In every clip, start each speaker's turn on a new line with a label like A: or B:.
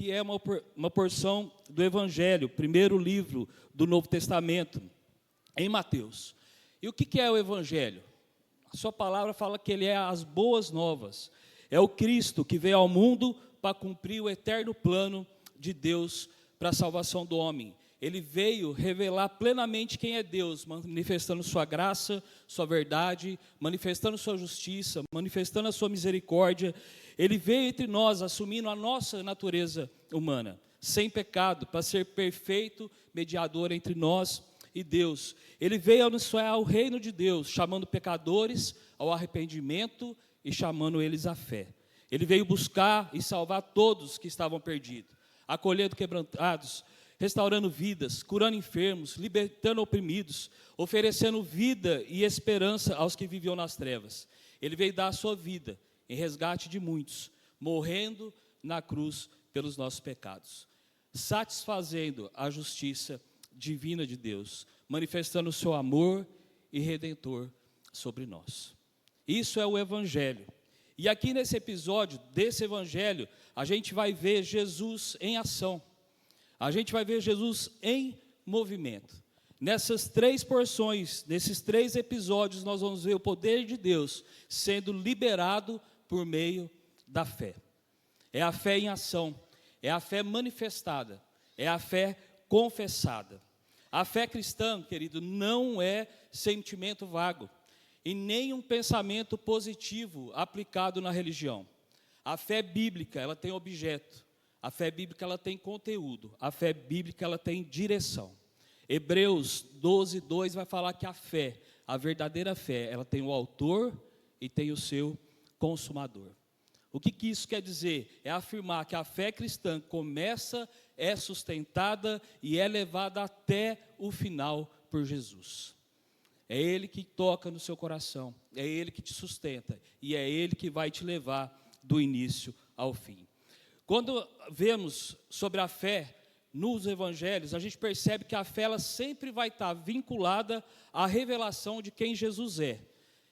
A: que é uma porção do Evangelho, primeiro livro do Novo Testamento, em Mateus. E o que é o Evangelho? A sua palavra fala que ele é as boas novas. É o Cristo que veio ao mundo para cumprir o eterno plano de Deus para a salvação do homem. Ele veio revelar plenamente quem é Deus, manifestando sua graça, sua verdade, manifestando sua justiça, manifestando a sua misericórdia. Ele veio entre nós, assumindo a nossa natureza humana, sem pecado, para ser perfeito mediador entre nós e Deus. Ele veio anunciar o reino de Deus, chamando pecadores ao arrependimento e chamando eles à fé. Ele veio buscar e salvar todos que estavam perdidos, acolhendo quebrantados, restaurando vidas, curando enfermos, libertando oprimidos, oferecendo vida e esperança aos que viviam nas trevas. Ele veio dar a sua vida em resgate de muitos, morrendo na cruz pelos nossos pecados, satisfazendo a justiça divina de Deus, manifestando o seu amor e redentor sobre nós. Isso é o Evangelho. E aqui nesse episódio desse Evangelho, a gente vai ver Jesus em ação. A gente vai ver Jesus em movimento. Nessas três porções, nesses três episódios, nós vamos ver o poder de Deus sendo liberado por meio da fé. É a fé em ação, é a fé manifestada, é a fé confessada. A fé cristã, querido, não é sentimento vago e nem um pensamento positivo aplicado na religião. A fé bíblica, ela tem objeto. A fé bíblica, ela tem conteúdo. A fé bíblica, ela tem direção. Hebreus 12, 2 vai falar que a fé, a verdadeira fé, ela tem o autor e tem o seu consumador. O que isso quer dizer? É afirmar que a fé cristã começa, é sustentada e é levada até o final por Jesus. É Ele que toca no seu coração, é Ele que te sustenta e é Ele que vai te levar do início ao fim. Quando vemos sobre a fé nos evangelhos, a gente percebe que a fé ela sempre vai estar vinculada à revelação de quem Jesus é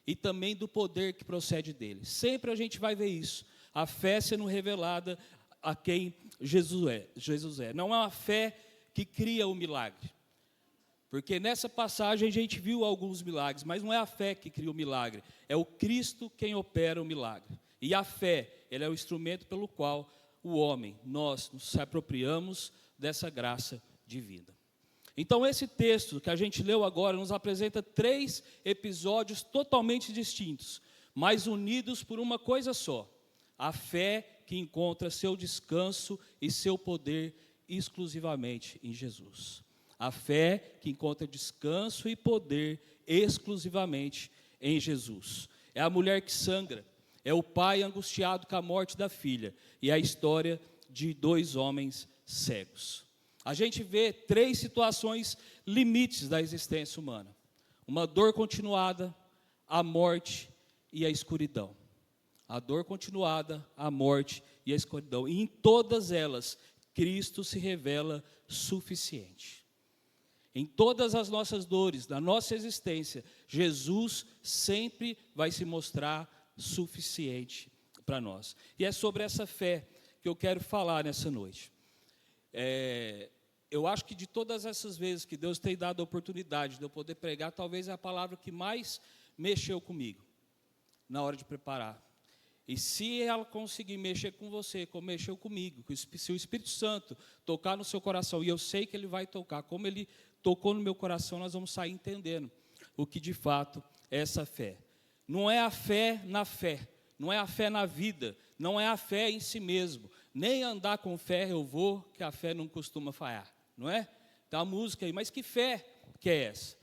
A: e também do poder que procede dele. Sempre a gente vai ver isso, a fé sendo revelada a quem Jesus é. Não é uma fé que cria o milagre, porque nessa passagem a gente viu alguns milagres, mas não é a fé que cria o milagre, é o Cristo quem opera o milagre. E a fé, ela é o instrumento pelo qual o homem, nós nos apropriamos dessa graça divina. Então esse texto que a gente leu agora nos apresenta três episódios totalmente distintos, mas unidos por uma coisa só: a fé que encontra seu descanso e seu poder exclusivamente em Jesus. A fé que encontra descanso e poder exclusivamente em Jesus. É a mulher que sangra, é o pai angustiado com a morte da filha, e a história de dois homens cegos. A gente vê três situações limites da existência humana: uma dor continuada, a morte e a escuridão. A dor continuada, a morte e a escuridão. E em todas elas, Cristo se revela suficiente. Em todas as nossas dores, na nossa existência, Jesus sempre vai se mostrar suficiente para nós. E é sobre essa fé que eu quero falar nessa noite. Eu acho que de todas essas vezes que Deus tem dado a oportunidade de eu poder pregar, talvez é a palavra que mais mexeu comigo na hora de preparar. E se ela conseguir mexer com você, como mexeu comigo, se o Espírito Santo tocar no seu coração, e eu sei que Ele vai tocar, como Ele tocou no meu coração, nós vamos sair entendendo o que de fato é essa fé. Não é a fé na fé, não é a fé na vida, não é a fé em si mesmo, nem andar com fé eu vou, que a fé não costuma falhar, não é? Tem uma música aí, mas que fé que é essa?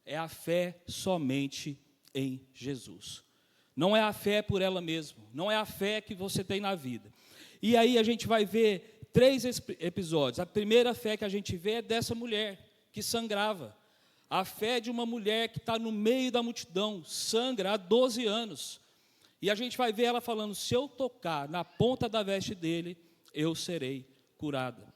A: É a fé somente em Jesus. Não é a fé por ela mesma, não é a fé que você tem na vida. E aí a gente vai ver três episódios. A primeira fé que a gente vê é dessa mulher que sangrava. A fé de uma mulher que está no meio da multidão, sangra há 12 anos. E a gente vai ver ela falando: se eu tocar na ponta da veste dele, eu serei curada.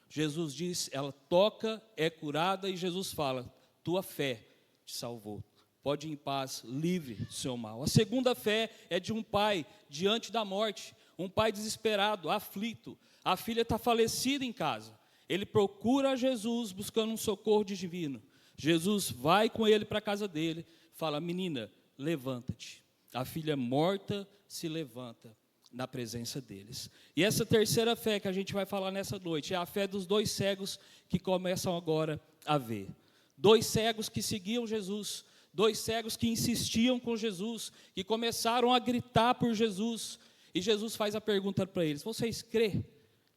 A: Jesus diz, ela toca, é curada, e Jesus fala: tua fé te salvou. Pode ir em paz, livre do seu mal. A segunda fé é de um pai diante da morte. um pai desesperado, aflito, a filha está falecida em casa. Ele procura Jesus buscando um socorro divino. Jesus vai com ele para a casa dele, fala: menina, levanta-te. A filha morta se levanta na presença deles. E essa terceira fé que a gente vai falar nessa noite é a fé dos 2 cegos que começam agora a ver. 2 cegos que seguiam Jesus, 2 cegos que insistiam com Jesus, que começaram a gritar por Jesus. E Jesus faz a pergunta para eles: vocês crêem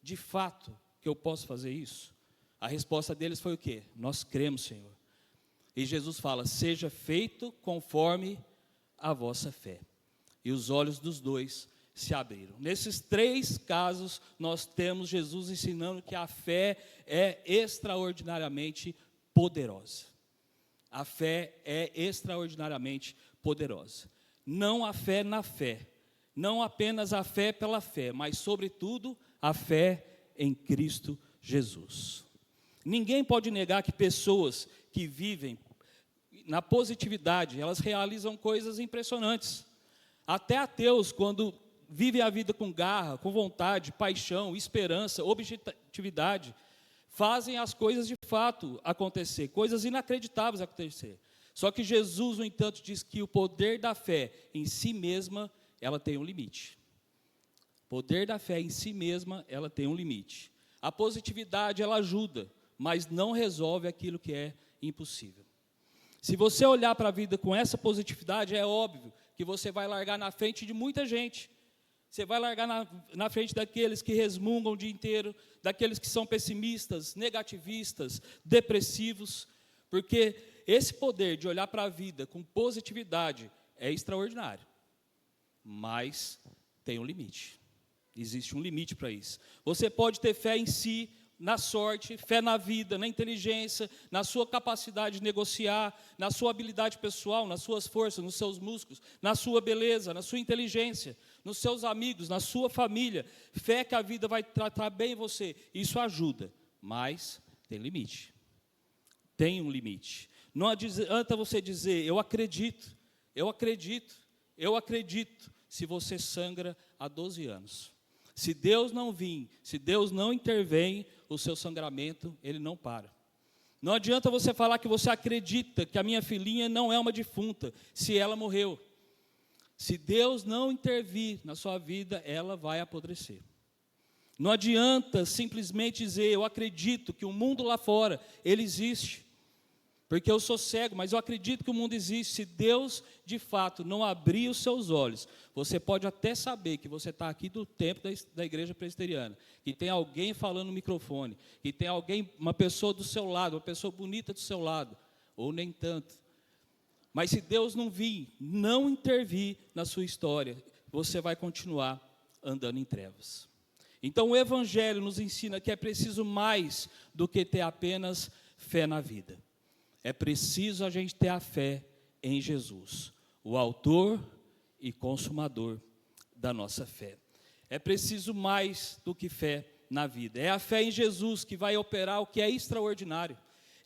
A: de fato que eu posso fazer isso? A resposta deles foi o quê? Nós cremos, Senhor. E Jesus fala: seja feito conforme a vossa fé. E os olhos dos 2 se abriram. Nesses 3 casos, nós temos Jesus ensinando que a fé é extraordinariamente poderosa. A fé é extraordinariamente poderosa. Não a fé na fé, não apenas a fé pela fé, mas sobretudo a fé em Cristo Jesus. Ninguém pode negar que pessoas que vivem na positividade, elas realizam coisas impressionantes. Até ateus, quando vivem a vida com garra, com vontade, paixão, esperança, objetividade, fazem as coisas de fato acontecer, coisas inacreditáveis acontecer. Só que Jesus, no entanto, diz que o poder da fé em si mesma, ela tem um limite. O poder da fé em si mesma, ela tem um limite. A positividade, ela ajuda, mas não resolve aquilo que é impossível. Se você olhar para a vida com essa positividade, é óbvio que você vai largar na frente de muita gente. Você vai largar na frente daqueles que resmungam o dia inteiro, daqueles que são pessimistas, negativistas, depressivos, porque esse poder de olhar para a vida com positividade é extraordinário, mas tem um limite. Existe um limite para isso. Você pode ter fé em si, na sorte, fé na vida, na inteligência, na sua capacidade de negociar, na sua habilidade pessoal, nas suas forças, nos seus músculos, na sua beleza, na sua inteligência, nos seus amigos, na sua família. Fé que a vida vai tratar bem você. Isso ajuda, mas tem limite. Tem um limite. Não adianta você dizer: eu acredito, eu acredito, eu acredito, se você sangra há 12 anos. Se Deus não vir, se Deus não intervém, o seu sangramento, ele não para. Não adianta você falar que você acredita que a minha filhinha não é uma defunta, se ela morreu. Se Deus não intervir na sua vida, ela vai apodrecer. Não adianta simplesmente dizer: eu acredito que o mundo lá fora, ele existe. Porque eu sou cego, mas eu acredito que o mundo existe. Se Deus, de fato, não abrir os seus olhos, você pode até saber que você está aqui do templo da igreja presbiteriana, que tem alguém falando no microfone, que tem alguém, uma pessoa do seu lado, uma pessoa bonita do seu lado, ou nem tanto. Mas se Deus não vir, não intervir na sua história, você vai continuar andando em trevas. Então o Evangelho nos ensina que é preciso mais do que ter apenas fé na vida. É preciso a gente ter a fé em Jesus, o autor e consumador da nossa fé. É preciso mais do que fé na vida. É a fé em Jesus que vai operar o que é extraordinário.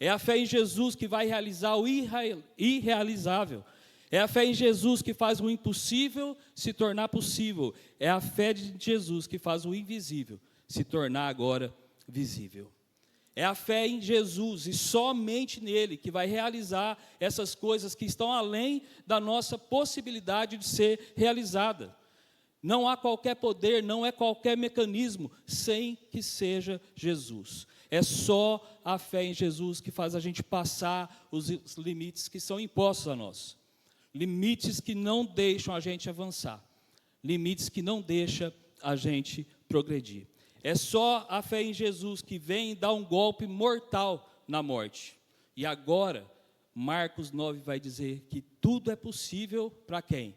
A: É a fé em Jesus que vai realizar o irrealizável. É a fé em Jesus que faz o impossível se tornar possível. É a fé de Jesus que faz o invisível se tornar agora visível. É a fé em Jesus e somente nele que vai realizar essas coisas que estão além da nossa possibilidade de ser realizada. Não há qualquer poder, não é qualquer mecanismo sem que seja Jesus. É só a fé em Jesus que faz a gente passar os limites que são impostos a nós. Limites que não deixam a gente avançar. Limites que não deixam a gente progredir. É só a fé em Jesus que vem dar um golpe mortal na morte. E agora, Marcos 9 vai dizer que tudo é possível para quem?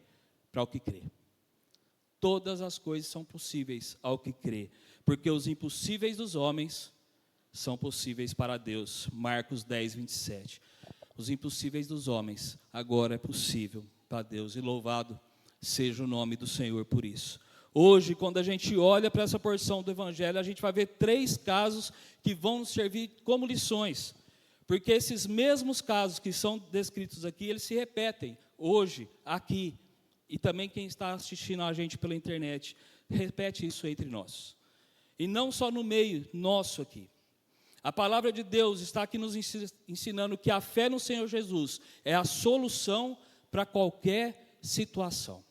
A: Para o que crê. Todas as coisas são possíveis ao que crê. Porque os impossíveis dos homens são possíveis para Deus. Marcos 10, 27. Os impossíveis dos homens agora é possível para Deus. E louvado seja o nome do Senhor por isso. Hoje, quando a gente olha para essa porção do Evangelho, a gente vai ver 3 casos que vão nos servir como lições. Porque esses mesmos casos que são descritos aqui, eles se repetem hoje, aqui. e também quem está assistindo a gente pela internet, repete isso entre nós. E não só no meio nosso aqui. A palavra de Deus está aqui nos ensinando que a fé no Senhor Jesus é a solução para qualquer situação.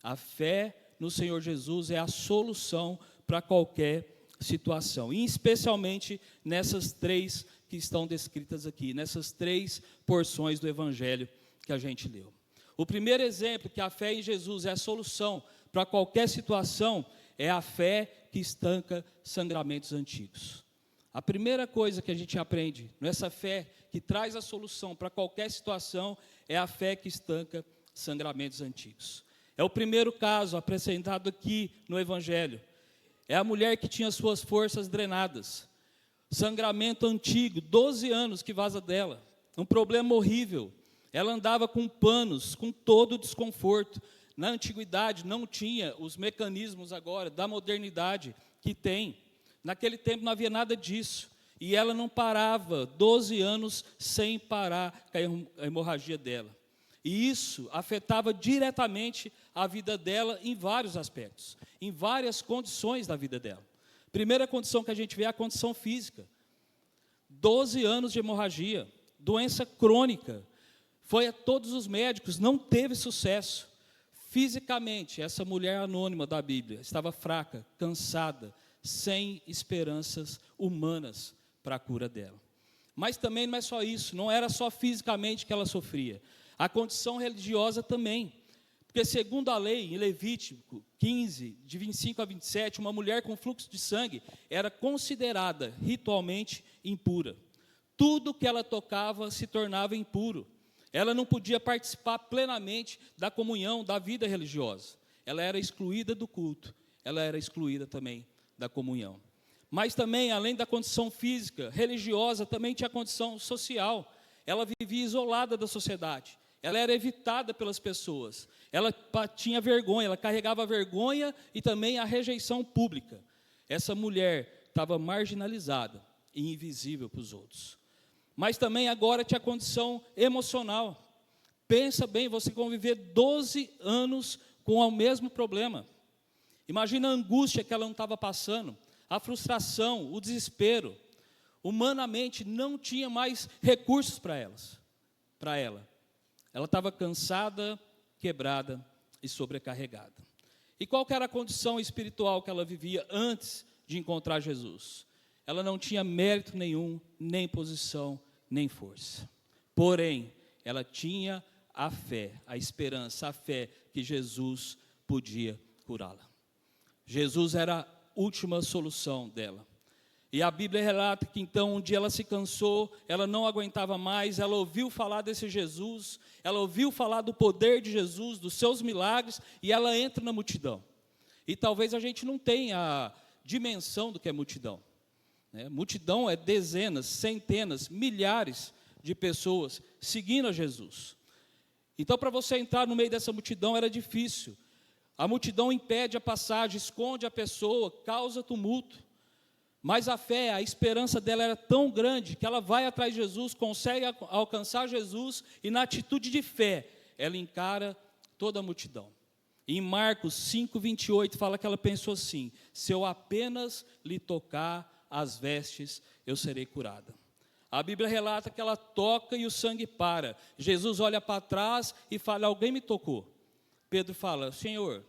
A: A fé no Senhor Jesus é a solução para qualquer situação. E especialmente nessas três que estão descritas aqui, nessas três porções do Evangelho que a gente leu. O primeiro exemplo que a fé em Jesus é a solução para qualquer situação é a fé que estanca sangramentos antigos. A primeira coisa que a gente aprende nessa fé que traz a solução para qualquer situação é a fé que estanca sangramentos antigos. É o primeiro caso apresentado aqui no Evangelho. É a mulher que tinha suas forças drenadas. Sangramento antigo, 12 anos que vaza dela. Um problema horrível. Ela andava com panos, com todo o desconforto. Na antiguidade não tinha os mecanismos agora da modernidade que tem. Naquele tempo não havia nada disso. E ela não parava 12 anos sem parar a hemorragia dela. E isso afetava diretamente a vida dela em vários aspectos, em várias condições da vida dela. Primeira condição que a gente vê é a condição física. 12 anos de hemorragia, doença crônica. Foi a todos os médicos, não teve sucesso. Fisicamente, essa mulher anônima da Bíblia estava fraca, cansada, sem esperanças humanas para a cura dela. Mas também não é só isso, não era só fisicamente que ela sofria. A condição religiosa também. Porque segundo a lei, em Levítico 15, de 25 a 27, uma mulher com fluxo de sangue era considerada ritualmente impura. Tudo que ela tocava se tornava impuro. Ela não podia participar plenamente da comunhão, da vida religiosa. Ela era excluída do culto, ela era excluída também da comunhão. Mas também, além da condição física, religiosa, também tinha a condição social. Ela vivia isolada da sociedade. Ela era evitada pelas pessoas. Ela tinha vergonha, ela carregava a vergonha e também a rejeição pública. Essa mulher estava marginalizada e invisível para os outros. Mas também agora tinha a condição emocional. Pensa bem, você conviver 12 anos com o mesmo problema. Imagina a angústia que ela não estava passando, a frustração, o desespero. Humanamente não tinha mais recursos para ela. Ela estava cansada, quebrada e sobrecarregada. E qual que era a condição espiritual que ela vivia antes de encontrar Jesus? Ela não tinha mérito nenhum, nem posição, nem força. Porém, ela tinha a fé, a esperança, a fé que Jesus podia curá-la. Jesus era a última solução dela. E a Bíblia relata que então um dia ela se cansou, ela não aguentava mais, ela ouviu falar desse Jesus, ela ouviu falar do poder de Jesus, dos seus milagres, e ela entra na multidão. E talvez a gente não tenha a dimensão do que é multidão. Multidão é dezenas, centenas, milhares de pessoas seguindo a Jesus. Então, para você entrar no meio dessa multidão era difícil. A multidão impede a passagem, esconde a pessoa, causa tumulto. Mas a fé, a esperança dela era tão grande que ela vai atrás de Jesus, consegue alcançar Jesus e na atitude de fé, ela encara toda a multidão. Em Marcos 5:28 fala que ela pensou assim: se eu apenas lhe tocar as vestes, eu serei curada. A Bíblia relata que ela toca e o sangue para. Jesus olha para trás e fala: alguém me tocou. Pedro fala: Senhor,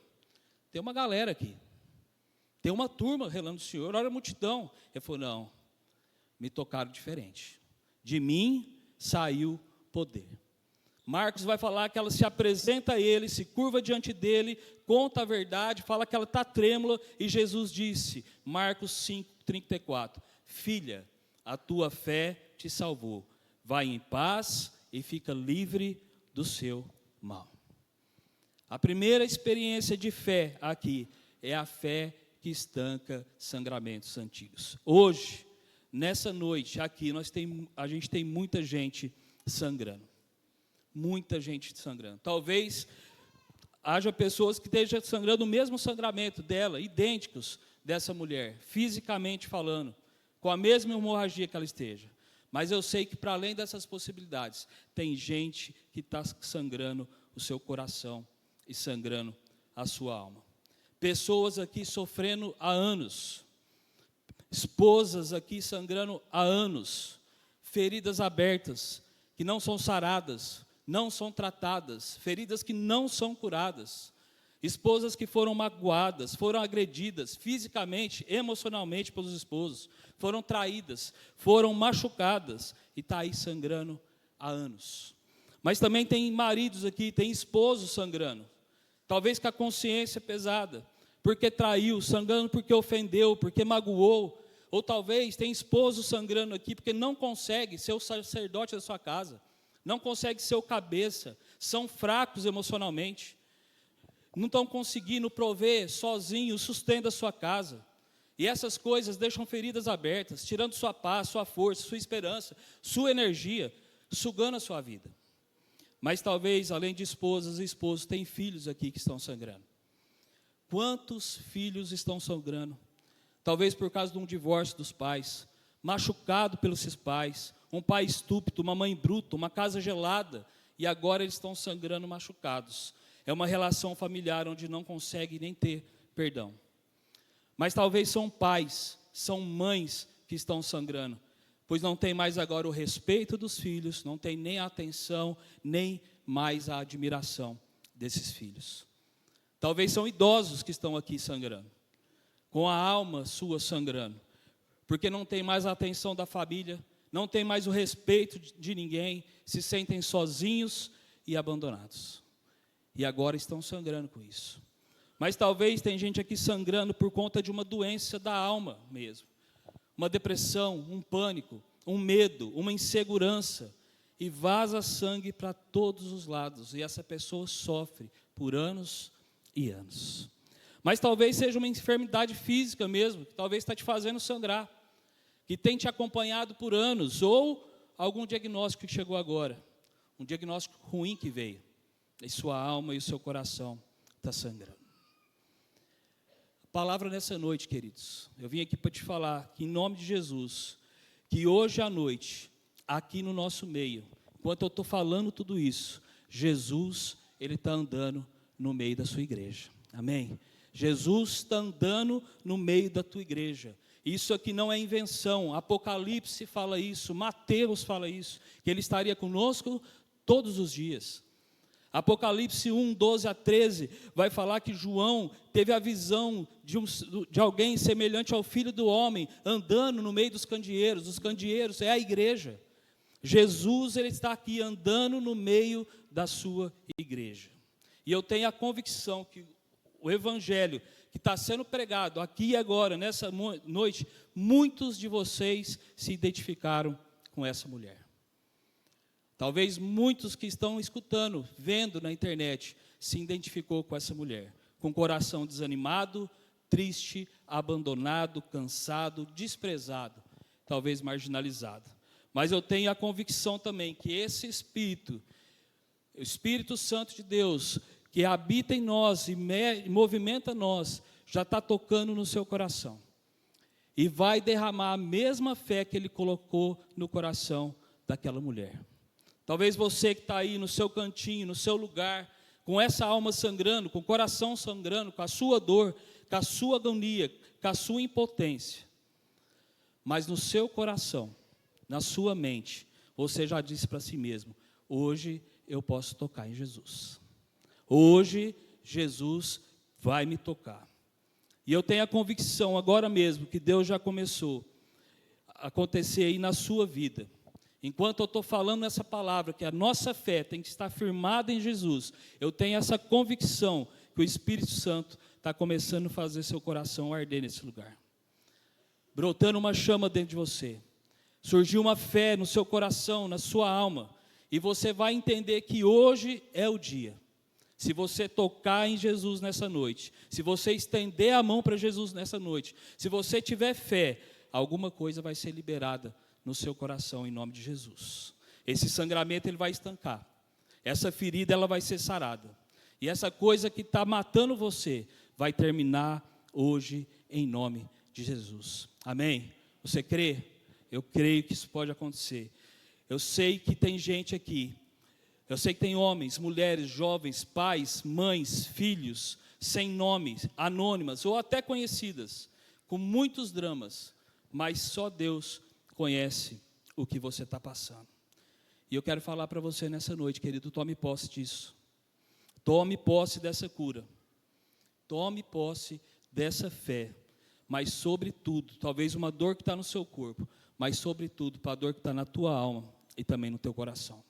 A: tem uma galera aqui. Tem uma turma relando o Senhor, olha a multidão. Ele falou: não, me tocaram diferente. De mim saiu poder. Marcos vai falar que ela se apresenta a ele, se curva diante dele, conta a verdade, fala que ela está trêmula, e Jesus disse, Marcos 5:34, filha, a tua fé te salvou. Vai em paz e fica livre do seu mal. A primeira experiência de fé aqui é a fé que estanca sangramentos antigos. Hoje, nessa noite, aqui, a gente tem muita gente sangrando. Muita gente sangrando. Talvez haja pessoas que estejam sangrando o mesmo sangramento dela, idênticos dessa mulher, fisicamente falando, com a mesma hemorragia que ela esteja. Mas eu sei que, para além dessas possibilidades, tem gente que está sangrando o seu coração e sangrando a sua alma. Pessoas aqui sofrendo há anos, esposas aqui sangrando há anos, feridas abertas, que não são saradas, não são tratadas, feridas que não são curadas, esposas que foram magoadas, foram agredidas fisicamente, emocionalmente pelos esposos, foram traídas, foram machucadas, e está aí sangrando há anos. Mas também tem maridos aqui, tem esposos sangrando, talvez com a consciência pesada, porque traiu, sangrando porque ofendeu, porque magoou, ou talvez tem esposo sangrando aqui porque não consegue ser o sacerdote da sua casa, não consegue ser o cabeça, são fracos emocionalmente, não estão conseguindo prover sozinho o sustento da sua casa, e essas coisas deixam feridas abertas, tirando sua paz, sua força, sua esperança, sua energia, sugando a sua vida. Mas talvez, além de esposas e esposos, tem filhos aqui que estão sangrando. Quantos filhos estão sangrando? Talvez por causa de um divórcio dos pais, machucado pelos seus pais, um pai estúpido, uma mãe bruta, uma casa gelada, e agora eles estão sangrando machucados. É uma relação familiar onde não consegue nem ter perdão. Mas talvez são pais, são mães que estão sangrando, pois não tem mais agora o respeito dos filhos, não tem nem a atenção, nem mais a admiração desses filhos. Talvez são idosos que estão aqui sangrando, com a alma sua sangrando, porque não tem mais a atenção da família, não tem mais o respeito de ninguém, se sentem sozinhos e abandonados. E agora estão sangrando com isso. Mas talvez tem gente aqui sangrando por conta de uma doença da alma mesmo. Uma depressão, um pânico, um medo, uma insegurança. E vaza sangue para todos os lados. E essa pessoa sofre por anos e anos. Mas talvez seja uma enfermidade física mesmo, que talvez está te fazendo sangrar, que tem te acompanhado por anos, ou algum diagnóstico que chegou agora, um diagnóstico ruim que veio, e sua alma e o seu coração está sangrando. A palavra nessa noite, queridos, eu vim aqui para te falar que em nome de Jesus, que hoje à noite, aqui no nosso meio, enquanto eu estou falando tudo isso, Jesus, Ele está andando no meio da sua igreja, amém? Jesus está andando no meio da tua igreja. Isso aqui não é invenção, Apocalipse fala isso, Mateus fala isso, que Ele estaria conosco todos os dias. Apocalipse 1, 12 a 13, vai falar que João teve a visão de alguém semelhante ao Filho do Homem, andando no meio dos candeeiros é a igreja. Jesus, Ele está aqui andando no meio da sua igreja. E eu tenho a convicção que o Evangelho que está sendo pregado aqui e agora, nessa noite, muitos de vocês se identificaram com essa mulher. Talvez muitos que estão escutando, vendo na internet, se identificou com essa mulher, com o coração desanimado, triste, abandonado, cansado, desprezado, talvez marginalizado. Mas eu tenho a convicção também que esse Espírito, o Espírito Santo de Deus, que habita em nós e movimenta nós, já está tocando no seu coração. E vai derramar a mesma fé que Ele colocou no coração daquela mulher. Talvez você que está aí no seu cantinho, no seu lugar, com essa alma sangrando, com o coração sangrando, com a sua dor, com a sua agonia, com a sua impotência. Mas no seu coração, na sua mente, você já disse para si mesmo, hoje eu posso tocar em Jesus. Hoje Jesus vai me tocar. E eu tenho a convicção agora mesmo que Deus já começou a acontecer aí na sua vida. Enquanto eu estou falando essa palavra, que a nossa fé tem que estar firmada em Jesus, eu tenho essa convicção que o Espírito Santo está começando a fazer seu coração arder nesse lugar. Brotando uma chama dentro de você. Surgiu uma fé no seu coração, na sua alma. E você vai entender que hoje é o dia. Se você tocar em Jesus nessa noite, se você estender a mão para Jesus nessa noite, se você tiver fé, alguma coisa vai ser liberada no seu coração, em nome de Jesus. Esse sangramento ele vai estancar. Essa ferida ela vai ser sarada. E essa coisa que está matando você vai terminar hoje, em nome de Jesus. Amém? Você crê? Eu creio que isso pode acontecer. Eu sei que tem gente aqui Eu sei que tem homens, mulheres, jovens, pais, mães, filhos, sem nomes, anônimas ou até conhecidas, com muitos dramas, mas só Deus conhece o que você está passando. E eu quero falar para você nessa noite, querido, tome posse disso. Tome posse dessa cura. Tome posse dessa fé. Mas sobretudo, talvez uma dor que está no seu corpo, mas sobretudo para a dor que está na tua alma e também no teu coração.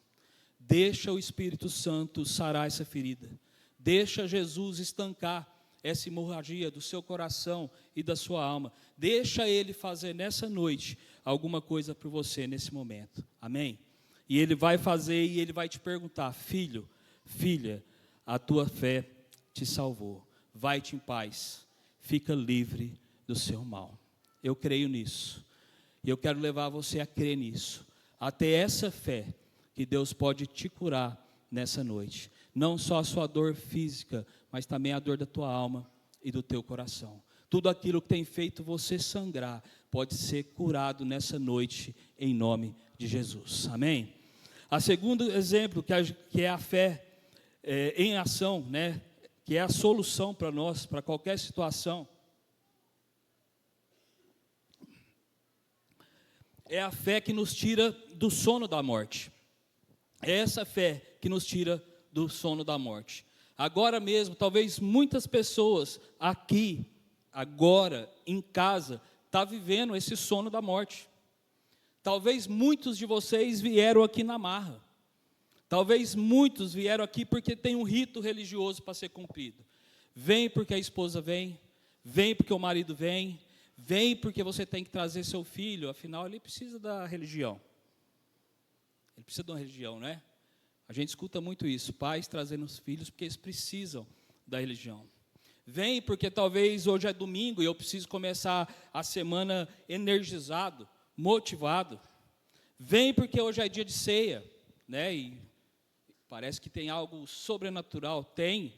A: Deixa o Espírito Santo sarar essa ferida. Deixa Jesus estancar essa hemorragia do seu coração e da sua alma. Deixa Ele fazer nessa noite alguma coisa por você nesse momento. Amém? E Ele vai fazer e Ele vai te perguntar: filho, filha, a tua fé te salvou. Vai-te em paz. Fica livre do seu mal. Eu creio nisso. E eu quero levar você a crer nisso. A ter essa fé que Deus pode te curar nessa noite. Não só a sua dor física, mas também a dor da tua alma e do teu coração. Tudo aquilo que tem feito você sangrar pode ser curado nessa noite em nome de Jesus. Amém? A segundo exemplo, que é a fé em ação, né? Que é a solução para nós, para qualquer situação. É a fé que nos tira do sono da morte. É essa fé que nos tira do sono da morte. Agora mesmo, talvez muitas pessoas aqui, agora, em casa, estão vivendo esse sono da morte. Talvez muitos de vocês vieram aqui na marra. Talvez muitos vieram aqui porque tem um rito religioso para ser cumprido. Vem porque a esposa vem, vem porque o marido vem, vem porque você tem que trazer seu filho, afinal ele precisa da religião. Ele precisa de uma religião, não é? A gente escuta muito isso, pais trazendo os filhos porque eles precisam da religião. Vem porque talvez hoje é domingo e eu preciso começar a semana energizado, motivado. Vem porque hoje é dia de ceia, né? E parece que tem algo sobrenatural, tem,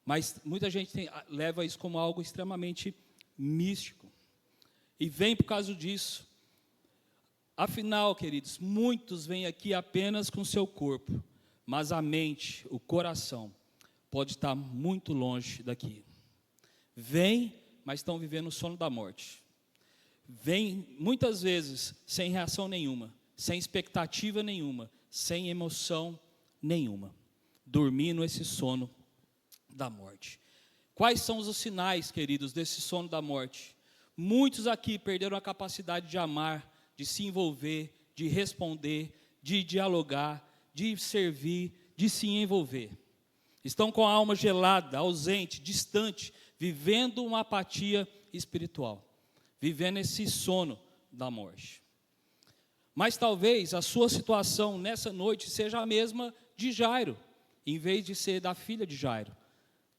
A: mas muita gente leva isso como algo extremamente místico. E vem por causa disso. Afinal, queridos, muitos vêm aqui apenas com seu corpo, mas a mente, o coração, pode estar muito longe daqui. Vêm, mas estão vivendo o sono da morte. Vêm, muitas vezes, sem reação nenhuma, sem expectativa nenhuma, sem emoção nenhuma, dormindo esse sono da morte. Quais são os sinais, queridos, desse sono da morte? Muitos aqui perderam a capacidade de amar, de se envolver, de responder, de dialogar, de servir, de se envolver. Estão com a alma gelada, ausente, distante, vivendo uma apatia espiritual, vivendo esse sono da morte. Mas talvez a sua situação nessa noite seja a mesma de Jairo, em vez de ser da filha de Jairo.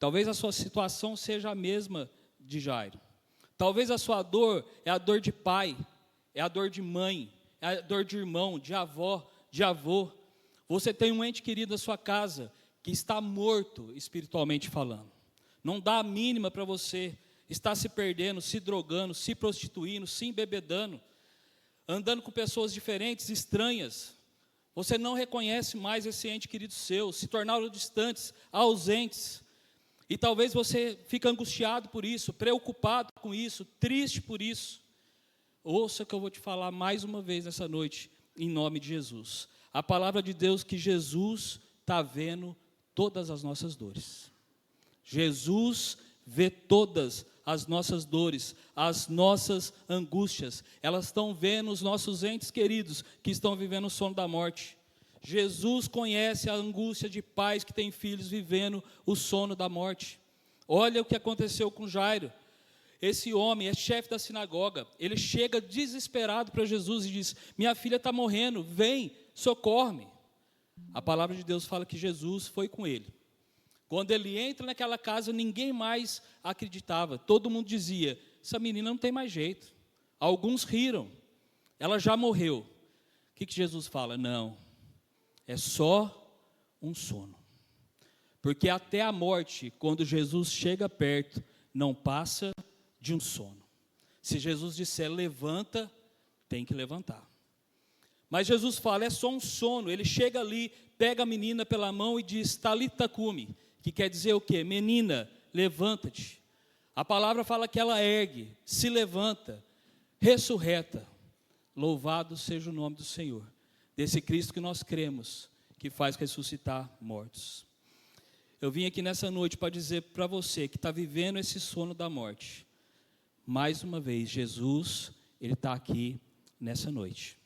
A: Talvez a sua situação seja a mesma de Jairo. Talvez a sua dor é a dor de pai, é a dor de mãe, é a dor de irmão, de avó, de avô. Você tem um ente querido na sua casa que está morto espiritualmente falando. Não dá a mínima para você, está se perdendo, se drogando, se prostituindo, se embebedando, andando com pessoas diferentes, estranhas. Você não reconhece mais esse ente querido seu, se tornaram distantes, ausentes. E talvez você fique angustiado por isso, preocupado com isso, triste por isso. Ouça o que eu vou te falar mais uma vez nessa noite, em nome de Jesus. A palavra de Deus que Jesus está vendo todas as nossas dores. Jesus vê todas as nossas dores, as nossas angústias. Elas estão vendo os nossos entes queridos que estão vivendo o sono da morte. Jesus conhece a angústia de pais que têm filhos vivendo o sono da morte. Olha o que aconteceu com Jairo. Esse homem é chefe da sinagoga. Ele chega desesperado para Jesus e diz: minha filha está morrendo, vem, socorre-me. A palavra de Deus fala que Jesus foi com ele. Quando ele entra naquela casa, ninguém mais acreditava. Todo mundo dizia: essa menina não tem mais jeito. Alguns riram. Ela já morreu. O que Jesus fala? Não. É só um sono. Porque até a morte, quando Jesus chega perto, não passa de um sono. Se Jesus disser levanta, tem que levantar. Mas Jesus fala, é só um sono. Ele chega ali pega a menina pela mão e diz, Talita cumi, que quer dizer o quê? Menina, levanta-te. A palavra fala que ela ergue, se levanta, ressurreta. Louvado seja o nome do Senhor, desse Cristo que nós cremos, que faz ressuscitar mortos. Eu vim aqui nessa noite para dizer para você que está vivendo esse sono da morte, mais uma vez, Jesus, Ele está aqui nessa noite.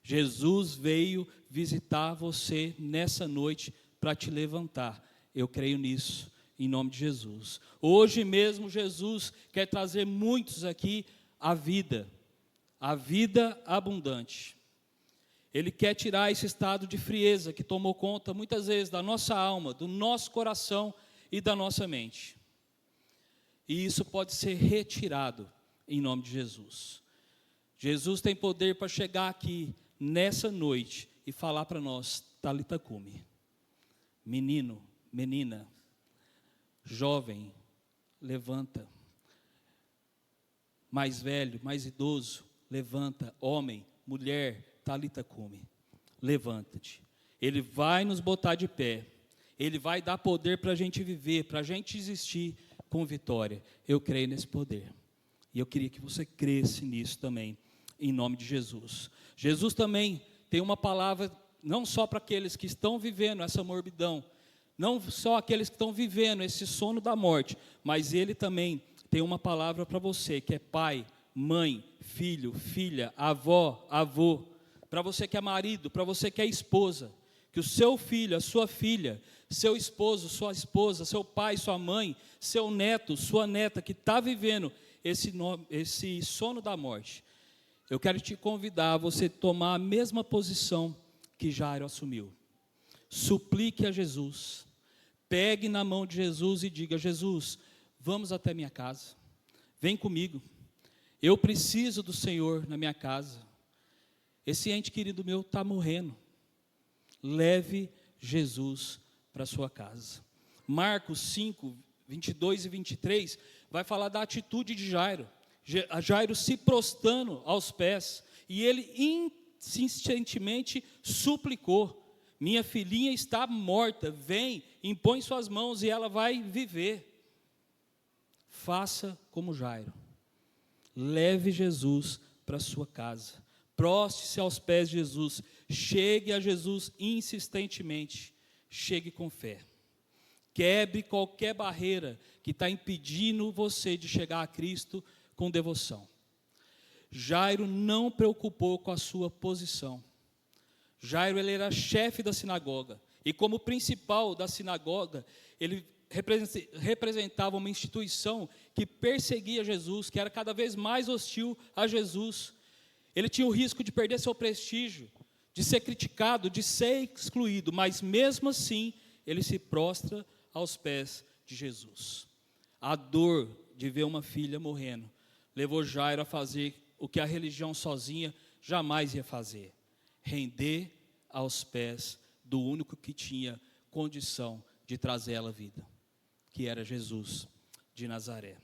A: Jesus veio visitar você nessa noite para te levantar. Eu creio nisso, em nome de Jesus. Hoje mesmo Jesus quer trazer muitos aqui a vida abundante. Ele quer tirar esse estado de frieza que tomou conta muitas vezes da nossa alma, do nosso coração e da nossa mente. E isso pode ser retirado em nome de Jesus. Jesus tem poder para chegar aqui nessa noite e falar para nós, Talita cumi. Menino, menina, jovem, levanta. Mais velho, mais idoso, levanta. Homem, mulher, Talita cumi. Levanta-te. Ele vai nos botar de pé. Ele vai dar poder para a gente viver, para a gente existir com vitória. Eu creio nesse poder. E eu queria que você cresce nisso também, em nome de Jesus. Jesus também tem uma palavra, não só para aqueles que estão vivendo essa morbidão, não só aqueles que estão vivendo esse sono da morte, mas Ele também tem uma palavra para você, que é pai, mãe, filho, filha, avó, avô, para você que é marido, para você que é esposa, que o seu filho, a sua filha, seu esposo, sua esposa, seu pai, sua mãe, seu neto, sua neta, que está vivendo esse sono da morte, eu quero te convidar a você tomar a mesma posição que Jairo assumiu. Suplique a Jesus, pegue na mão de Jesus e diga, Jesus, vamos até minha casa, vem comigo, eu preciso do Senhor na minha casa, esse ente querido meu está morrendo, leve Jesus para sua casa. Marcos 5, 22 e 23, vai falar da atitude de Jairo. Jairo se prostrando aos pés, e ele insistentemente suplicou, minha filhinha está morta, vem, impõe suas mãos e ela vai viver. Faça como Jairo, leve Jesus para sua casa, proste-se aos pés de Jesus, chegue a Jesus insistentemente, chegue com fé, quebre qualquer barreira que está impedindo você de chegar a Cristo com devoção. Jairo não preocupou com a sua posição. Jairo, ele era chefe da sinagoga, e como principal da sinagoga, ele representava uma instituição que perseguia Jesus, que era cada vez mais hostil a Jesus. Ele tinha o risco de perder seu prestígio, de ser criticado, de ser excluído, mas mesmo assim, ele se prostra aos pés de Jesus. A dor de ver uma filha morrendo levou Jairo a fazer o que a religião sozinha jamais ia fazer: render aos pés do único que tinha condição de trazer ela à vida, que era Jesus de Nazaré.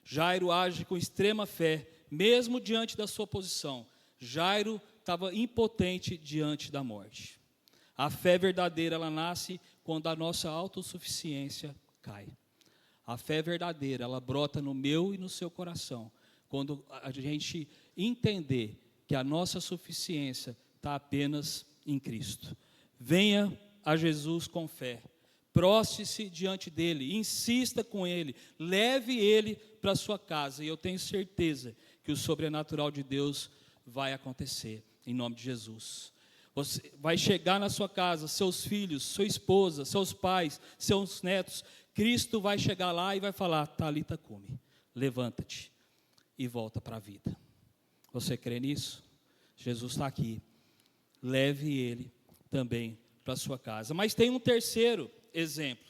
A: Jairo age com extrema fé, mesmo diante da sua posição. Jairo estava impotente diante da morte. A fé verdadeira, ela nasce quando a nossa autossuficiência cai. A fé verdadeira, ela brota no meu e no seu coração, quando a gente entender que a nossa suficiência está apenas em Cristo. Venha a Jesus com fé, proste-se diante dele, insista com ele, leve ele para a sua casa, e eu tenho certeza que o sobrenatural de Deus vai acontecer, em nome de Jesus. Você vai chegar na sua casa, seus filhos, sua esposa, seus pais, seus netos, Cristo vai chegar lá e vai falar, Talita cumi, levanta-te e volta para a vida. Você crê nisso? Jesus está aqui, leve ele também para a sua casa. Mas tem um terceiro exemplo,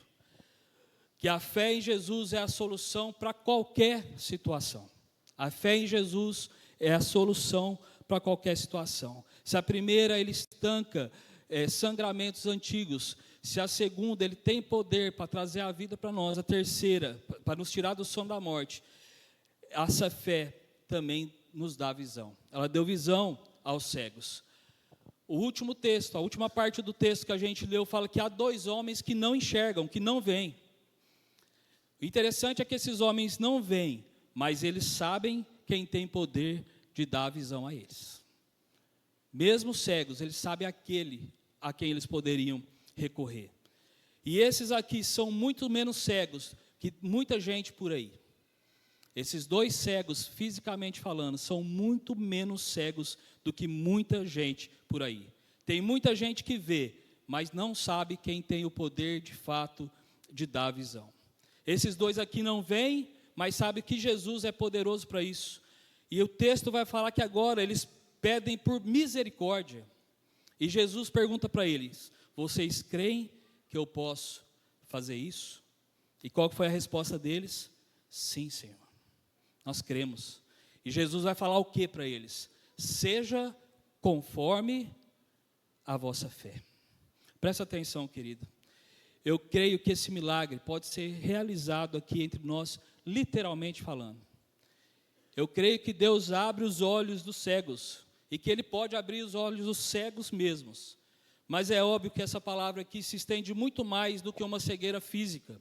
A: que a fé em Jesus é a solução para qualquer situação. A fé em Jesus é a solução para qualquer situação. Se a primeira, ele estanca sangramentos antigos, se a segunda, ele tem poder para trazer a vida para nós, a terceira, para nos tirar do sono da morte, essa fé também nos dá visão. Ela deu visão aos cegos. O último texto, a última parte do texto que a gente leu, fala que há 2 homens que não enxergam, que não veem. O interessante é que esses homens não veem, mas eles sabem quem tem poder de dar a visão a eles. Mesmo cegos, eles sabem aquele a quem eles poderiam recorrer. E esses aqui são muito menos cegos que muita gente por aí. Esses 2 cegos, fisicamente falando, são muito menos cegos do que muita gente por aí. Tem muita gente que vê, mas não sabe quem tem o poder de fato de dar a visão. Esses 2 aqui não veem, mas sabem que Jesus é poderoso para isso. E o texto vai falar que agora eles pedem por misericórdia. E Jesus pergunta para eles: vocês creem que eu posso fazer isso? E qual foi a resposta deles? Sim, Senhor. Nós cremos. E Jesus vai falar o que para eles? Seja conforme a vossa fé. Presta atenção, querido. Eu creio que esse milagre pode ser realizado aqui entre nós, literalmente falando. Eu creio que Deus abre os olhos dos cegos, e que Ele pode abrir os olhos dos cegos mesmos. Mas é óbvio que essa palavra aqui se estende muito mais do que uma cegueira física.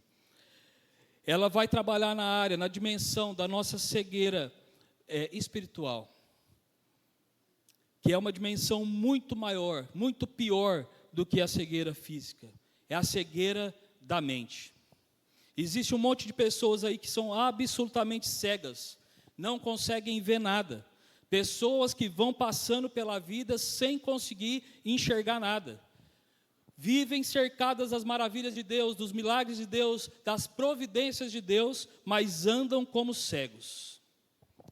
A: Ela vai trabalhar na área, na dimensão da nossa cegueira espiritual, que é uma dimensão muito maior, muito pior do que a cegueira física. É a cegueira da mente. Existe um monte de pessoas aí que são absolutamente cegas, não conseguem ver nada. Pessoas que vão passando pela vida sem conseguir enxergar nada. Vivem cercadas das maravilhas de Deus, dos milagres de Deus, das providências de Deus, mas andam como cegos.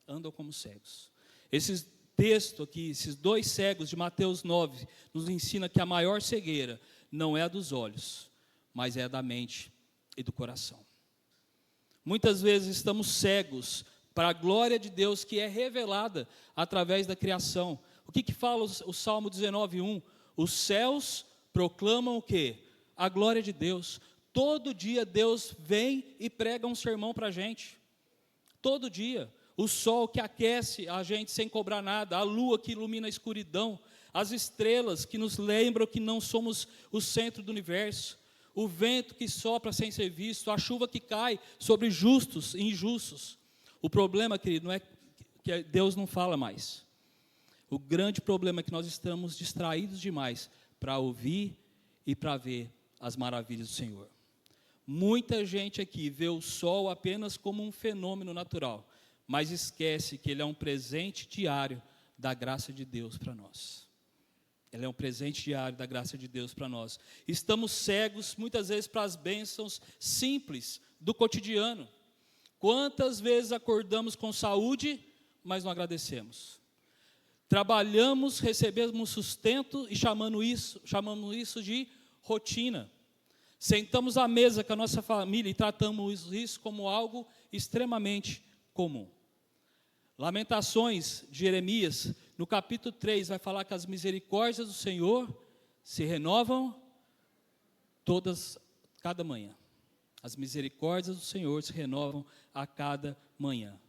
A: Andam como cegos. Esse texto aqui, esses 2 cegos de Mateus 9, nos ensina que a maior cegueira não é a dos olhos, mas é a da mente e do coração. Muitas vezes estamos cegos para a glória de Deus que é revelada através da criação. O que fala o Salmo 19:1? Os céus proclamam o quê? A glória de Deus. Todo dia Deus vem e prega um sermão para a gente. Todo dia. O sol que aquece a gente sem cobrar nada, a lua que ilumina a escuridão, as estrelas que nos lembram que não somos o centro do universo, o vento que sopra sem ser visto, a chuva que cai sobre justos e injustos. O problema, querido, não é que Deus não fala mais. O grande problema é que nós estamos distraídos demais para ouvir e para ver as maravilhas do Senhor. Muita gente aqui vê o sol apenas como um fenômeno natural, mas esquece que ele é um presente diário da graça de Deus para nós. Ele é um presente diário da graça de Deus para nós. Estamos cegos, muitas vezes, para as bênçãos simples do cotidiano. Quantas vezes acordamos com saúde, mas não agradecemos? Trabalhamos, recebemos sustento e chamamos isso de rotina. Sentamos à mesa com a nossa família e tratamos isso como algo extremamente comum. Lamentações de Jeremias, no capítulo 3, vai falar que as misericórdias do Senhor se renovam cada manhã. As misericórdias do Senhor se renovam a cada manhã.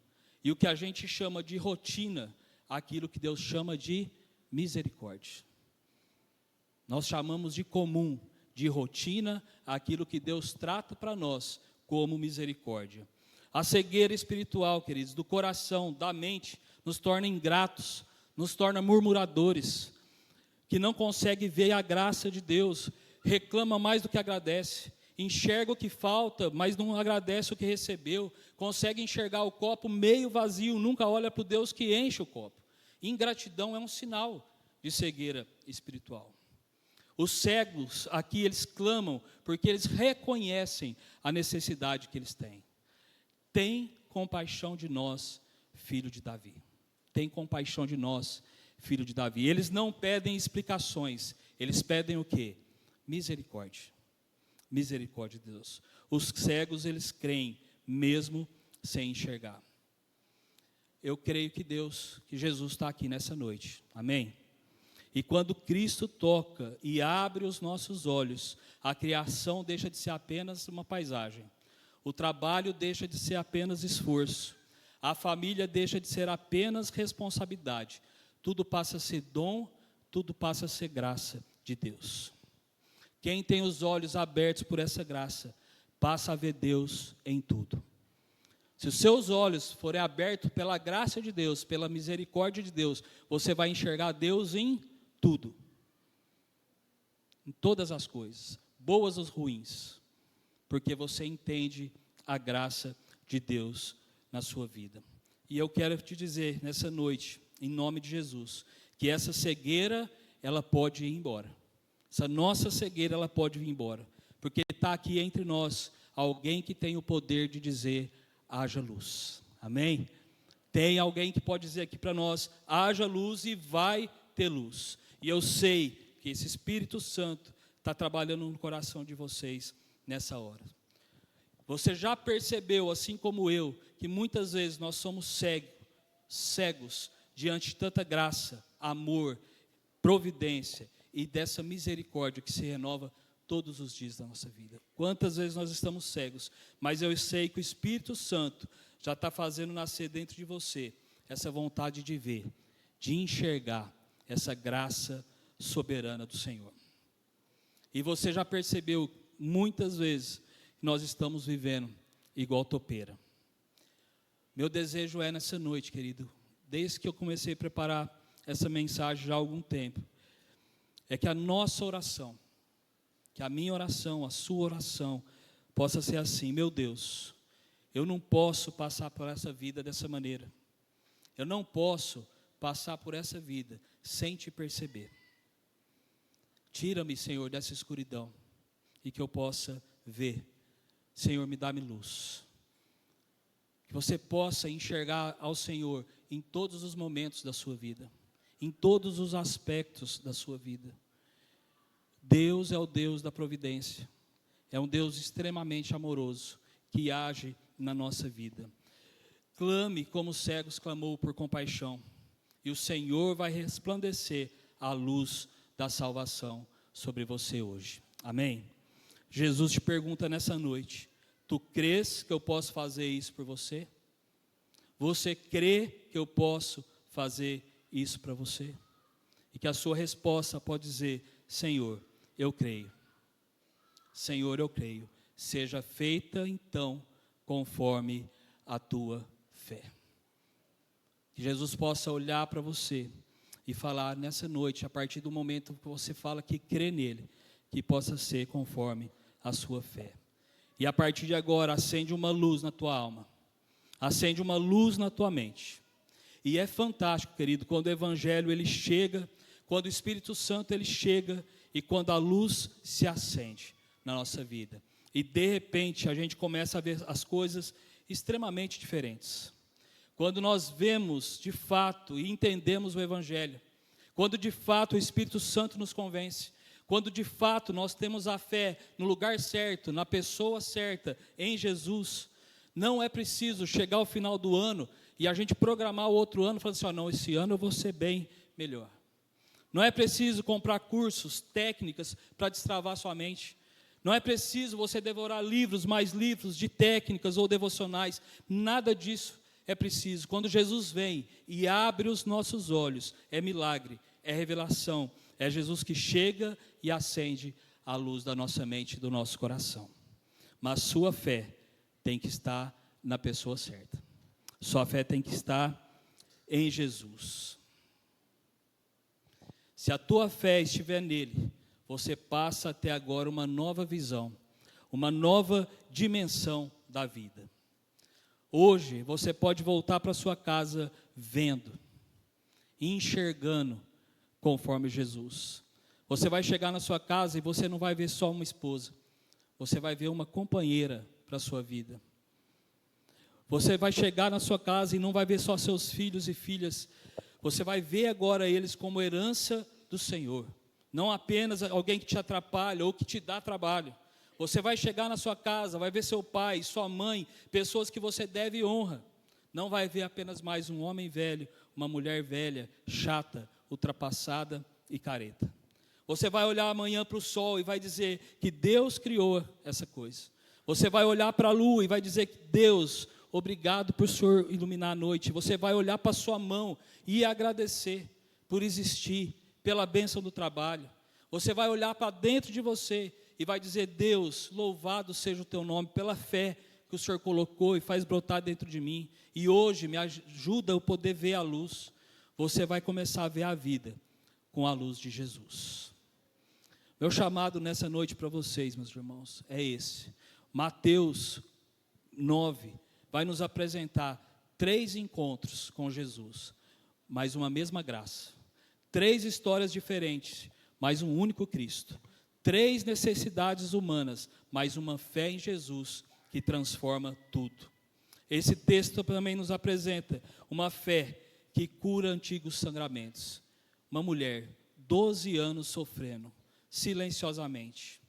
A: E o que a gente chama de rotina, aquilo que Deus chama de misericórdia. Nós chamamos de comum, de rotina, aquilo que Deus trata para nós como misericórdia. A cegueira espiritual, queridos, do coração, da mente, nos torna ingratos, nos torna murmuradores, que não consegue ver a graça de Deus, reclama mais do que agradece, enxerga o que falta, mas não agradece o que recebeu, consegue enxergar o copo meio vazio, nunca olha para o Deus que enche o copo. Ingratidão é um sinal de cegueira espiritual. Os cegos aqui, eles clamam porque eles reconhecem a necessidade que eles têm. Tem compaixão de nós, filho de Davi. Tem compaixão de nós, filho de Davi. Eles não pedem explicações, eles pedem o quê? Misericórdia. Misericórdia de Deus. Os cegos, eles creem, mesmo sem enxergar. Eu creio que Jesus está aqui nessa noite. Amém? E quando Cristo toca e abre os nossos olhos, a criação deixa de ser apenas uma paisagem. O trabalho deixa de ser apenas esforço. A família deixa de ser apenas responsabilidade. Tudo passa a ser dom, tudo passa a ser graça de Deus. Quem tem os olhos abertos por essa graça, passa a ver Deus em tudo. Se os seus olhos forem abertos pela graça de Deus, pela misericórdia de Deus, você vai enxergar Deus em tudo. Em todas as coisas, boas ou ruins, porque você entende a graça de Deus na sua vida. E eu quero te dizer nessa noite, em nome de Jesus, que essa cegueira, ela pode ir embora. Essa nossa cegueira, ela pode vir embora, porque está aqui entre nós alguém que tem o poder de dizer: haja luz. Amém? Tem alguém que pode dizer aqui para nós: haja luz e vai ter luz. E eu sei que esse Espírito Santo está trabalhando no coração de vocês nessa hora. Você já percebeu, assim como eu, que muitas vezes nós somos cegos diante de tanta graça, amor, providência e dessa misericórdia que se renova todos os dias da nossa vida. Quantas vezes nós estamos cegos, mas eu sei que o Espírito Santo já está fazendo nascer dentro de você essa vontade de ver, de enxergar essa graça soberana do Senhor. E você já percebeu muitas vezes que nós estamos vivendo igual topeira. Meu desejo é nessa noite, querido, desde que eu comecei a preparar essa mensagem já há algum tempo, é que a nossa oração, que a minha oração, a sua oração, possa ser assim: meu Deus, eu não posso passar por essa vida dessa maneira. Eu não posso passar por essa vida sem te perceber. Tira-me, Senhor, dessa escuridão e que eu possa ver. Senhor, me dá-me luz. Que você possa enxergar ao Senhor em todos os momentos da sua vida, em todos os aspectos da sua vida. Deus é o Deus da providência, é um Deus extremamente amoroso, que age na nossa vida. Clame como os cegos clamou por compaixão, e o Senhor vai resplandecer a luz da salvação sobre você hoje. Amém? Jesus te pergunta nessa noite: tu crês que eu posso fazer isso por você? Você crê que eu posso fazer isso para você? E que a sua resposta pode dizer: Senhor, eu creio. Senhor, eu creio. Seja feita então conforme a tua fé. Que Jesus possa olhar para você e falar nessa noite, a partir do momento que você fala que crê nele, que possa ser conforme a sua fé. E a partir de agora, acende uma luz na tua alma, acende uma luz na tua mente. E é fantástico, querido, quando o Evangelho ele chega, quando o Espírito Santo ele chega e quando a luz se acende na nossa vida. E de repente a gente começa a ver as coisas extremamente diferentes. Quando nós vemos de fato e entendemos o Evangelho, quando de fato o Espírito Santo nos convence, quando de fato nós temos a fé no lugar certo, na pessoa certa, em Jesus, não é preciso chegar ao final do ano e a gente programar o outro ano, falando assim: não, esse ano eu vou ser bem melhor. Não é preciso comprar cursos, técnicas para destravar sua mente. Não é preciso você devorar livros, mais livros de técnicas ou devocionais. Nada disso é preciso. Quando Jesus vem e abre os nossos olhos, é milagre, é revelação. É Jesus que chega e acende a luz da nossa mente e do nosso coração. Mas sua fé tem que estar na pessoa certa. Sua fé tem que estar em Jesus. Se a tua fé estiver nele, você passa a ter agora uma nova visão, uma nova dimensão da vida. Hoje você pode voltar para sua casa vendo, enxergando conforme Jesus. Você vai chegar na sua casa e você não vai ver só uma esposa, você vai ver uma companheira para a sua vida. Você vai chegar na sua casa e não vai ver só seus filhos e filhas, você vai ver agora eles como herança do Senhor. Não apenas alguém que te atrapalha ou que te dá trabalho. Você vai chegar na sua casa, vai ver seu pai, sua mãe, pessoas que você deve honra. Não vai ver apenas mais um homem velho, uma mulher velha, chata, ultrapassada e careta. Você vai olhar amanhã para o sol e vai dizer que Deus criou essa coisa. Você vai olhar para a lua e vai dizer que Deus, obrigado por o Senhor iluminar a noite. Você vai olhar para a sua mão e agradecer por existir, pela bênção do trabalho. Você vai olhar para dentro de você e vai dizer: Deus, louvado seja o teu nome pela fé que o Senhor colocou e faz brotar dentro de mim. E hoje me ajuda a eu poder ver a luz. Você vai começar a ver a vida com a luz de Jesus. Meu chamado nessa noite para vocês, meus irmãos, é esse. Mateus 9 vai nos apresentar 3 encontros com Jesus, mas uma mesma graça. 3 histórias diferentes, mas um único Cristo. 3 necessidades humanas, mas uma fé em Jesus que transforma tudo. Esse texto também nos apresenta uma fé que cura antigos sangramentos. Uma mulher, 12 anos sofrendo, silenciosamente.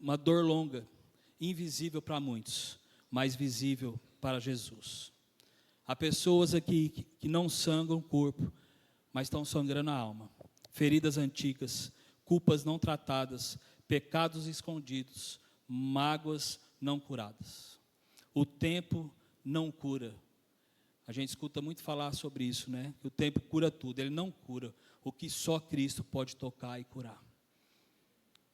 A: Uma dor longa, invisível para muitos, mas visível para Jesus. Há pessoas aqui que não sangram o corpo, mas estão sangrando a alma. Feridas antigas, culpas não tratadas, pecados escondidos, mágoas não curadas. O tempo não cura. A gente escuta muito falar sobre isso, né? Que o tempo cura tudo. Ele não cura o que só Cristo pode tocar e curar.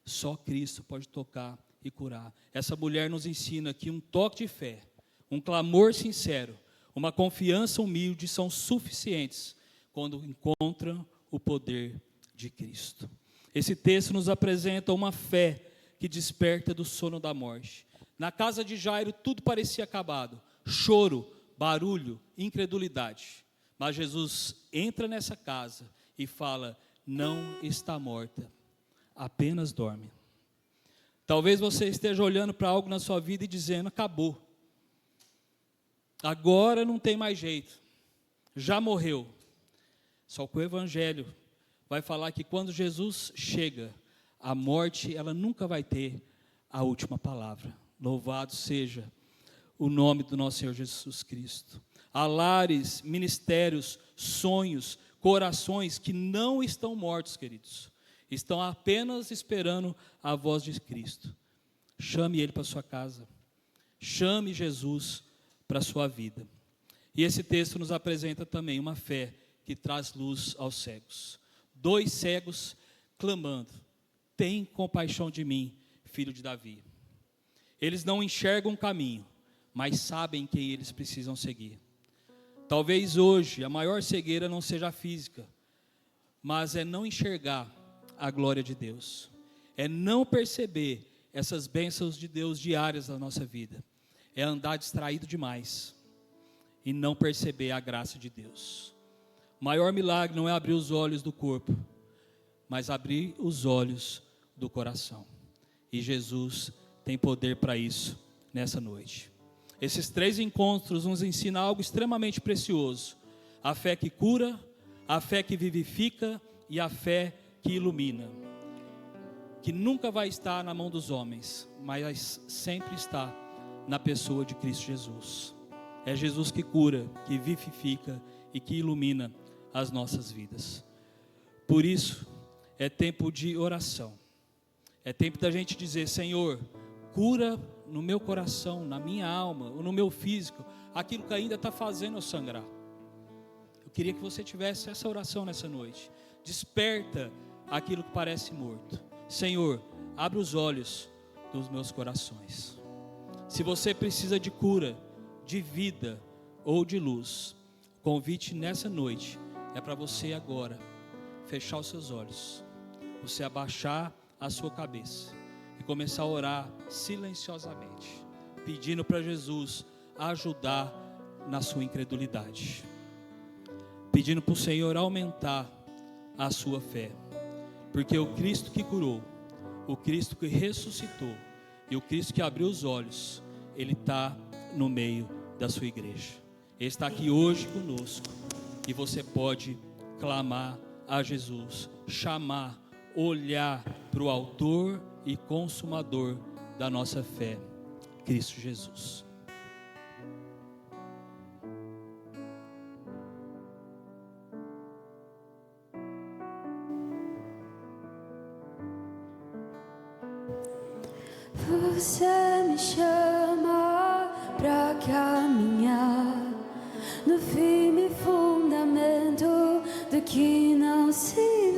A: Só Cristo pode tocar e curar. Essa mulher nos ensina que um toque de fé, um clamor sincero, uma confiança humilde são suficientes quando encontram o poder de Cristo. Esse texto nos apresenta uma fé que desperta do sono da morte. Na casa de Jairo tudo parecia acabado, choro, barulho, incredulidade. Mas Jesus entra nessa casa e fala: não está morta, apenas dorme. Talvez você esteja olhando para algo na sua vida e dizendo: acabou, agora não tem mais jeito, já morreu. Só que o Evangelho vai falar que quando Jesus chega, a morte ela nunca vai ter a última palavra. Louvado seja o nome do nosso Senhor Jesus Cristo. Há lares, ministérios, sonhos, corações que não estão mortos, queridos. Estão apenas esperando a voz de Cristo. Chame Ele para a sua casa. Chame Jesus para a sua vida. E esse texto nos apresenta também uma fé que traz luz aos cegos. 2 cegos clamando: tem compaixão de mim, filho de Davi. Eles não enxergam o caminho, mas sabem quem eles precisam seguir. Talvez hoje a maior cegueira não seja física, mas é não enxergar a glória de Deus. É não perceber essas bênçãos de Deus diárias na nossa vida. É andar distraído demais e não perceber a graça de Deus. O maior milagre não é abrir os olhos do corpo, mas abrir os olhos do coração. E Jesus tem poder para isso nessa noite. Esses 3 encontros nos ensinam algo extremamente precioso: a fé que cura, a fé que vivifica e a fé que ilumina, que nunca vai estar na mão dos homens, mas sempre está na pessoa de Cristo Jesus. É Jesus que cura, que vivifica e que ilumina as nossas vidas. Por isso, é tempo de oração. É tempo da gente dizer: Senhor, cura no meu coração, na minha alma, ou no meu físico, aquilo que ainda está fazendo eu sangrar. Eu queria que você tivesse essa oração nessa noite. Desperta aquilo que parece morto. Senhor, abre os olhos dos meus corações. Se você precisa de cura, de vida ou de luz, o convite nessa noite é para você agora fechar os seus olhos, você abaixar a sua cabeça e começar a orar silenciosamente, pedindo para Jesus ajudar na sua incredulidade, pedindo para o Senhor aumentar a sua fé, porque o Cristo que curou, o Cristo que ressuscitou e o Cristo que abriu os olhos, Ele está no meio da sua igreja. Ele está aqui hoje conosco e você pode clamar a Jesus, chamar, olhar para o autor e consumador da nossa fé, Cristo Jesus.
B: Você me chama pra caminhar no firme fundamento do que não se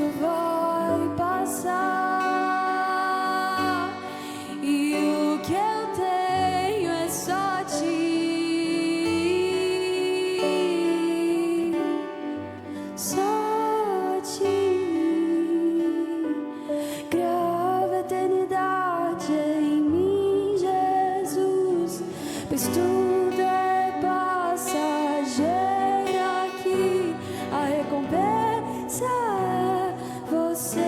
B: tudo vai passar, e o que eu tenho é só ti, só ti. Grava a eternidade em mim, Jesus, pois tudo é passageiro aqui, a recompensa é você,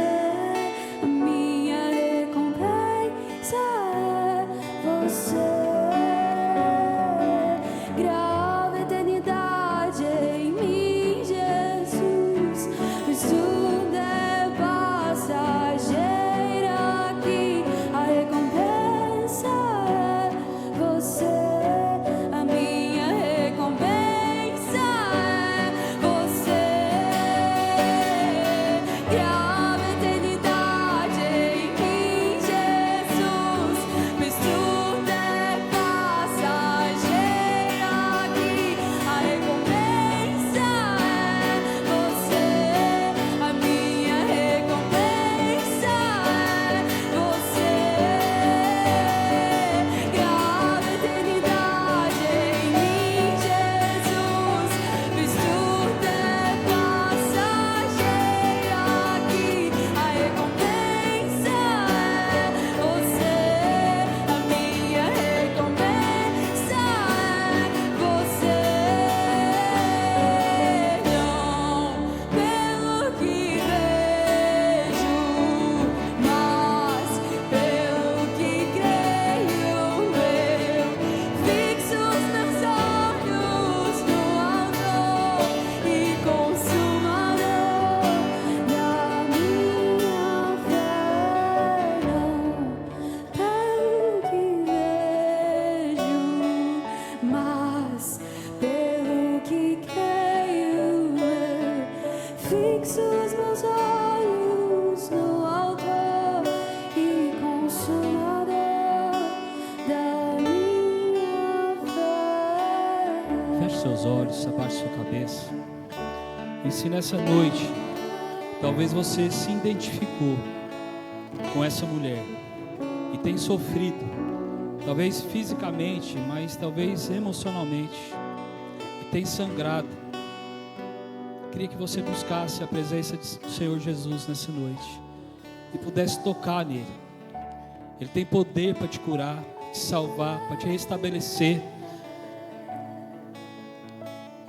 B: a minha recompensa é você. Grava a eternidade em mim, Jesus, pois tudo é passageiro aqui, a recompensa é você, a minha recompensa é você. Grava a eternidade em mim, Jesus, pois tudo é passageiro aqui, a recompensa é você, a minha recompensa é você. Grava a eternidade em mim, Jesus, pois tudo é passageiro aqui, a recompensa é você, a minha recompensa é você. Não pelo que vejo, mas pelo que creio eu. Fixo os meus olhos no Autor e Consumador da minha fé. Não pelo que vejo, mas pelo que creio eu. Fixo os meus olhos no Autor e Consumador da minha fé.
A: Feche seus olhos, abaixe sua cabeça. E se nessa noite, talvez você se identificou com essa mulher e tem sofrido, talvez fisicamente, mas talvez emocionalmente, e tem sangrado, queria que você buscasse a presença do Senhor Jesus nessa noite e pudesse tocar nele. Ele tem poder para te curar, te salvar, para te restabelecer.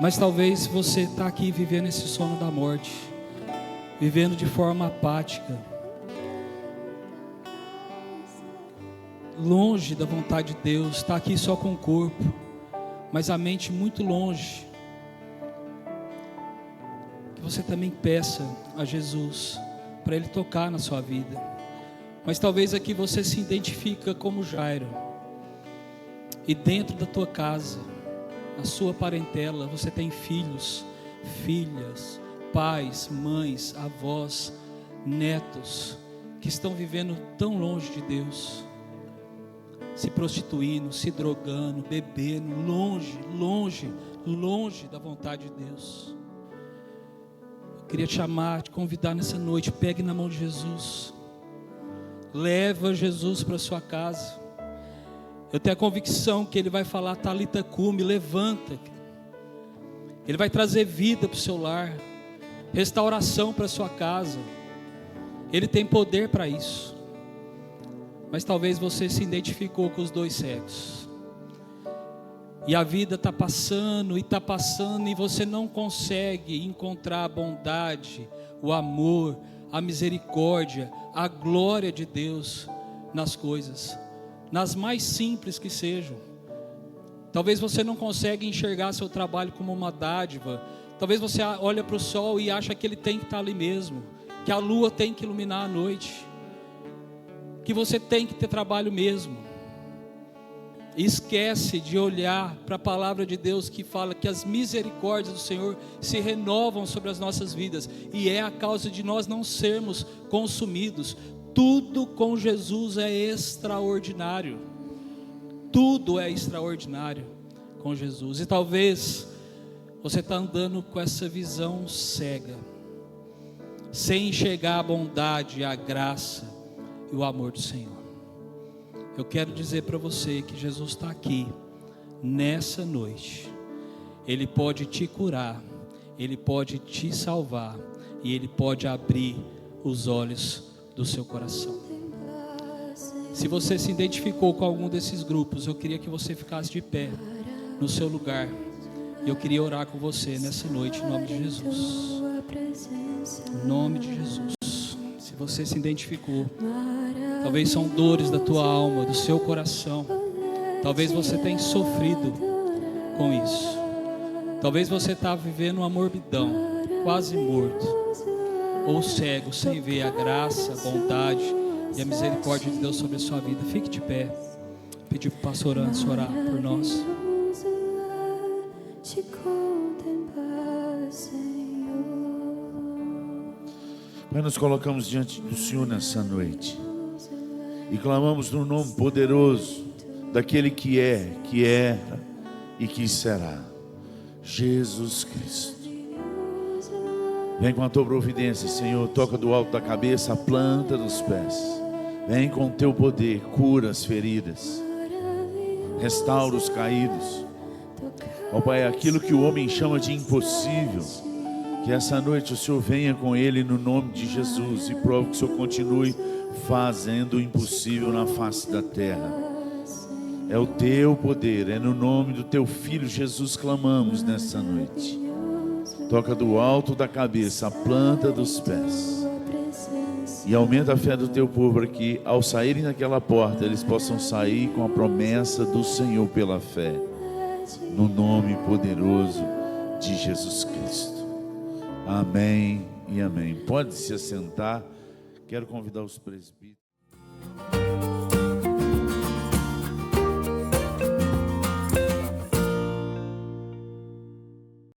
A: Mas talvez você está aqui vivendo esse sono da morte, vivendo de forma apática, longe da vontade de Deus, está aqui só com o corpo, mas a mente muito longe. Que você também peça a Jesus para Ele tocar na sua vida. Mas talvez aqui você se identifica como Jairo, e dentro da tua casa, na sua parentela, você tem filhos, filhas, pais, mães, avós, netos, que estão vivendo tão longe de Deus, se prostituindo, se drogando, bebendo, longe, longe, longe da vontade de Deus. Eu queria te chamar, te convidar nessa noite, pegue na mão de Jesus, leva Jesus para sua casa. Eu tenho a convicção que Ele vai falar: Talita cumi, levanta. Ele vai trazer vida para o seu lar, restauração para a sua casa. Ele tem poder para isso. Mas talvez você se identificou com os dois cegos, e a vida está passando e está passando, e você não consegue encontrar a bondade, o amor, a misericórdia, a glória de Deus nas coisas, nas mais simples que sejam. Talvez você não consegue enxergar seu trabalho como uma dádiva. Talvez você olha para o sol e acha que ele tem que estar ali mesmo, que a lua tem que iluminar a noite, que você tem que ter trabalho mesmo. E esquece de olhar para a palavra de Deus, que fala que as misericórdias do Senhor se renovam sobre as nossas vidas, e é a causa de nós não sermos consumidos. Tudo com Jesus é extraordinário. Tudo é extraordinário com Jesus. E talvez você está andando com essa visão cega. sem enxergar a bondade, a graça e o amor do Senhor. Eu quero dizer para você que Jesus está aqui nessa noite. Ele pode te curar, Ele pode te salvar e Ele pode abrir os olhos do seu coração. Se você se identificou com algum desses grupos, eu queria que você ficasse de pé no seu lugar. Eu queria orar com você nessa noite, em nome de Jesus. Em nome de Jesus. Se você se identificou, talvez são dores da tua alma, do seu coração. Talvez você tenha sofrido com isso. Talvez você está vivendo uma morbidão, quase morto, ou cego, sem ver a graça, a bondade e a misericórdia de Deus sobre a sua vida. Fique de pé. Pedir para o pastor Anderson orar por nós.
B: Te contemplar, Senhor.
C: Pai, nos colocamos diante do Senhor nessa noite e clamamos no nome poderoso daquele que é, que era e que será, Jesus Cristo. Vem com a tua providência, Senhor, toca do alto da cabeça a planta dos pés. Vem com o teu poder, cura as feridas, restaura os caídos. Ó Pai, aquilo que o homem chama de impossível, que essa noite o Senhor venha com ele no nome de Jesus e prove que o Senhor continue fazendo o impossível na face da terra. É o teu poder, é no nome do teu Filho Jesus clamamos nessa noite. Toca do alto da cabeça a planta dos pés e aumenta a fé do teu povo para que ao saírem daquela porta eles possam sair com a promessa do Senhor pela fé, no nome poderoso de Jesus Cristo. Amém e amém. Pode se assentar. Quero convidar os presbíteros.